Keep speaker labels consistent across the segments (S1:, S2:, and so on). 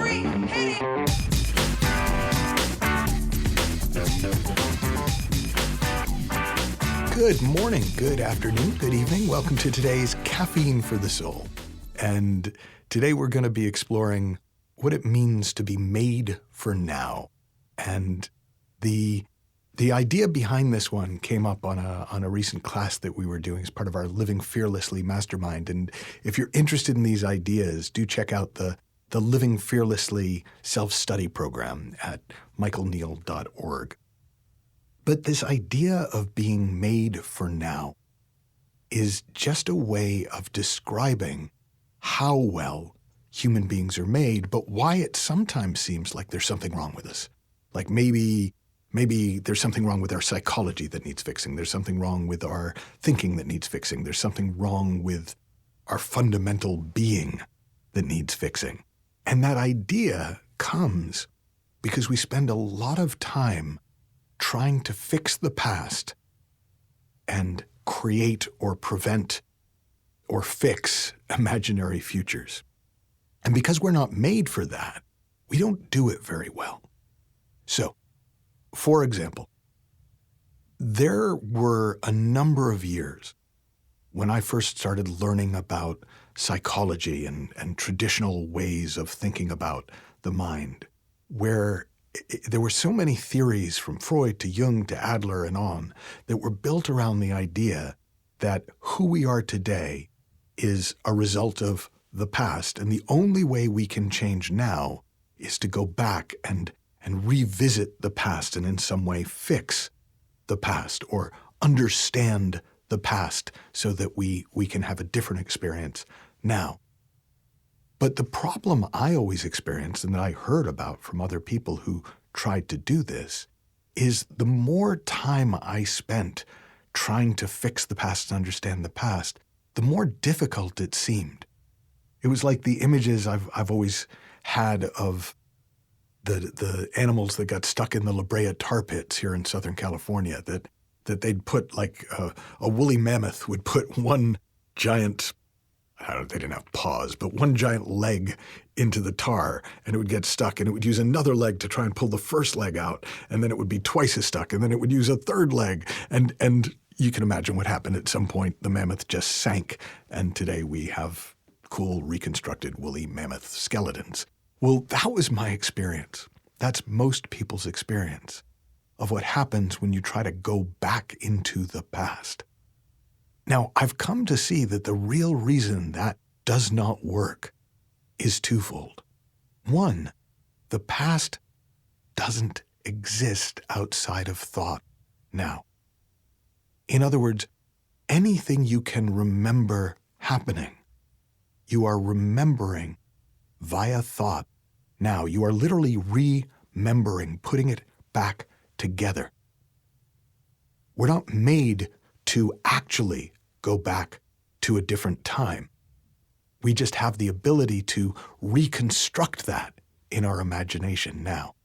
S1: 3, hit it!
S2: Good morning, good afternoon, good evening. Welcome to today's Caffeine for the Soul. And today we're going to be exploring what it means to be made for now. And the idea behind this one came up on a recent class that we were doing as part of our Living Fearlessly Mastermind. And if you're interested in these ideas, do check out the Living Fearlessly self-study program at michaelneill.org. But this idea of being made for now is just a way of describing how well human beings are made, but why it sometimes seems like there's something wrong with us. Like maybe there's something wrong with our psychology that needs fixing. There's something wrong with our thinking that needs fixing. There's something wrong with our fundamental being that needs fixing. And that idea comes because we spend a lot of time trying to fix the past and create or prevent or fix imaginary futures. And because we're not made for that, we don't do it very well. So, for example, there were a number of years when I first started learning about psychology and traditional ways of thinking about the mind, where there were so many theories from Freud to Jung to Adler and on that were built around the idea that who we are today is a result of the past, and the only way we can change now is to go back and revisit the past and in some way fix the past or understand the past so that we can have a different experience now. But the problem I always experienced and that I heard about from other people who tried to do this is the more time I spent trying to fix the past and understand the past, the more difficult it seemed. It was like the images I've always had of the animals that got stuck in the La Brea tar pits here in Southern California, that they'd put like a woolly mammoth would put one giant, they didn't have paws, but one giant leg into the tar, and it would get stuck, and it would use another leg to try and pull the first leg out, and then it would be twice as stuck, and then it would use a third leg, and you can imagine what happened. At some point, the mammoth just sank, and today we have cool reconstructed woolly mammoth skeletons. Well, that was my experience. That's most people's experience of what happens when you try to go back into the past. Now, I've come to see that the real reason that does not work is twofold. One, the past doesn't exist outside of thought now. In other words, anything you can remember happening, you are remembering via thought now. You are literally remembering, putting it back together. We're not made to actually go back to a different time. We just have the ability to reconstruct that in our imagination now.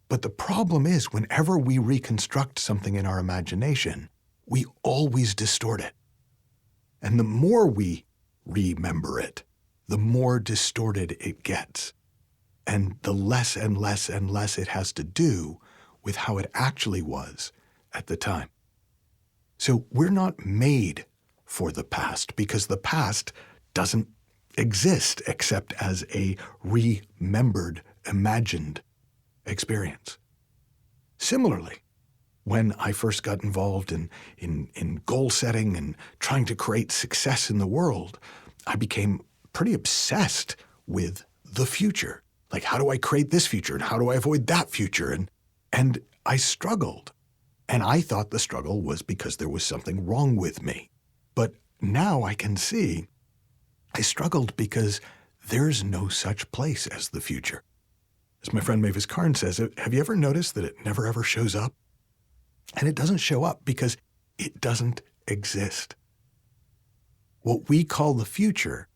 S2: But the problem is, whenever we reconstruct something in our imagination, we always distort it. And the more we remember it, the more distorted it gets. And the less and less and less it has to do with how it actually was at the time. So we're not made for the past because the past doesn't exist except as a remembered, imagined experience. Similarly, when I first got involved in goal setting and trying to create success in the world, I became pretty obsessed with the future. Like, how do I create this future and how do I avoid that future? And I struggled. And I thought the struggle was because there was something wrong with me. But now I can see I struggled because there's no such place as the future. As my friend Mavis Karn says, have you ever noticed that it never ever shows up? And it doesn't show up because it doesn't exist. What we call the future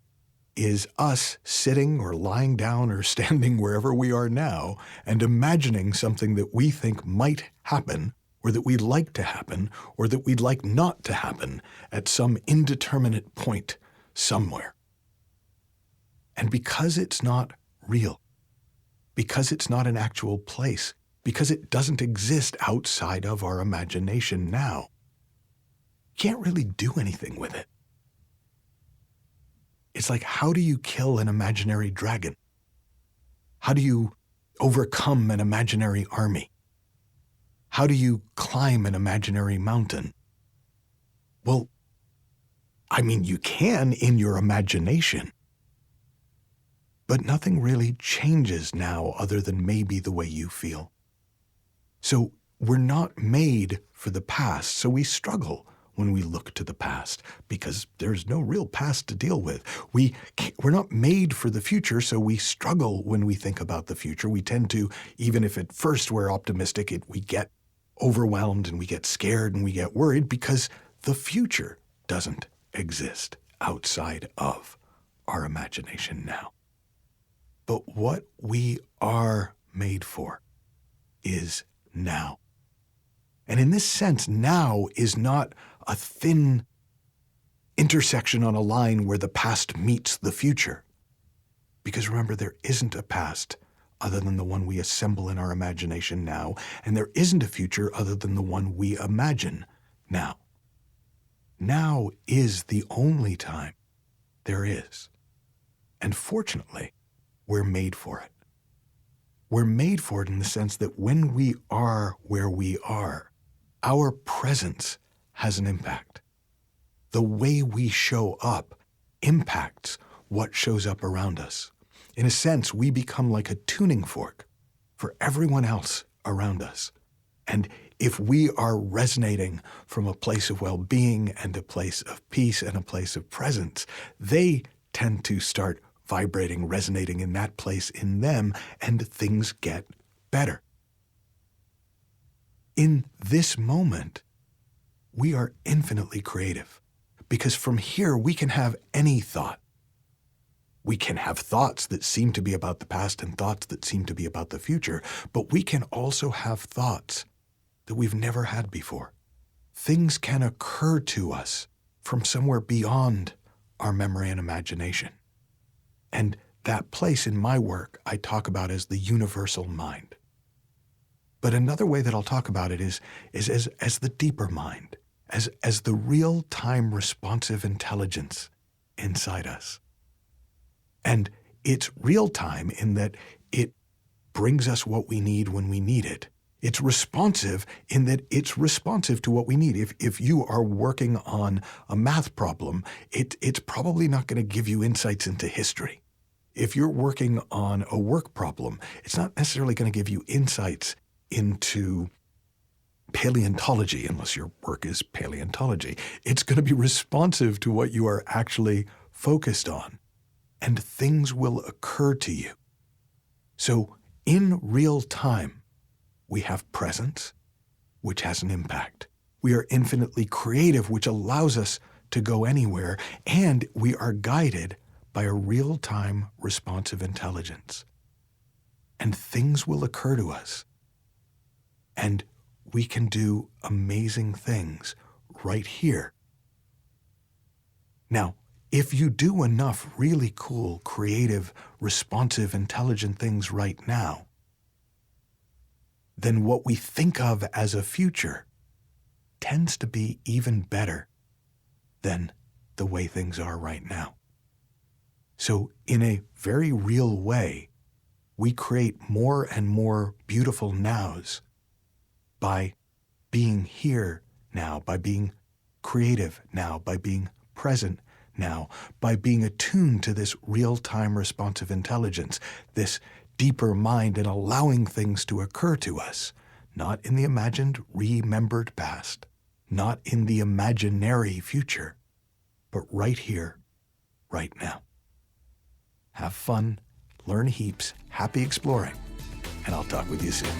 S2: is us sitting or lying down or standing wherever we are now and imagining something that we think might happen or that we'd like to happen or that we'd like not to happen at some indeterminate point somewhere. And because it's not real, because it's not an actual place, because it doesn't exist outside of our imagination now. You can't really do anything with it. It's like, how do you kill an imaginary dragon? How do you overcome an imaginary army? How do you climb an imaginary mountain? Well, I mean, you can in your imagination, but nothing really changes now other than maybe the way you feel. So we're not made for the past, so we struggle when we look to the past because there's no real past to deal with. We're not made for the future, so we struggle when we think about the future. We tend to, even if at first we're optimistic, we get overwhelmed and we get scared and we get worried because the future doesn't exist outside of our imagination now. But what we are made for is now. And in this sense, now is not a thin intersection on a line where the past meets the future. Because remember, there isn't a past other than the one we assemble in our imagination now, and there isn't a future other than the one we imagine now. Now is the only time there is. And fortunately, we're made for it. We're made for it in the sense that when we are where we are, our presence has an impact. The way we show up impacts what shows up around us. In a sense, we become like a tuning fork for everyone else around us. And if we are resonating from a place of well-being and a place of peace and a place of presence, they tend to start vibrating, resonating in that place in them, and things get better. In this moment, we are infinitely creative because from here we can have any thought. We can have thoughts that seem to be about the past and thoughts that seem to be about the future, but we can also have thoughts that we've never had before. Things can occur to us from somewhere beyond our memory and imagination. And that place in my work I talk about as the universal mind. But another way that I'll talk about it is as the deeper mind, as the real-time responsive intelligence inside us. And it's real-time in that it brings us what we need when we need it. It's responsive in that it's responsive to what we need. If you are working on a math problem, it's probably not going to give you insights into history. If you're working on a work problem, it's not necessarily going to give you insights into paleontology, unless your work is paleontology. It's going to be responsive to what you are actually focused on, and things will occur to you. So in real time, we have presence, which has an impact. We are infinitely creative, which allows us to go anywhere, and we are guided by a real-time responsive intelligence. And things will occur to us. And we can do amazing things right here. Now, if you do enough really cool, creative, responsive, intelligent things right now, then what we think of as a future tends to be even better than the way things are right now. So in a very real way, we create more and more beautiful nows by being here now, by being creative now, by being present now, by being attuned to this real-time responsive intelligence, this deeper mind, and allowing things to occur to us, not in the imagined, remembered past, not in the imaginary future, but right here, right now. Have fun, learn heaps, happy exploring, and I'll talk with you soon.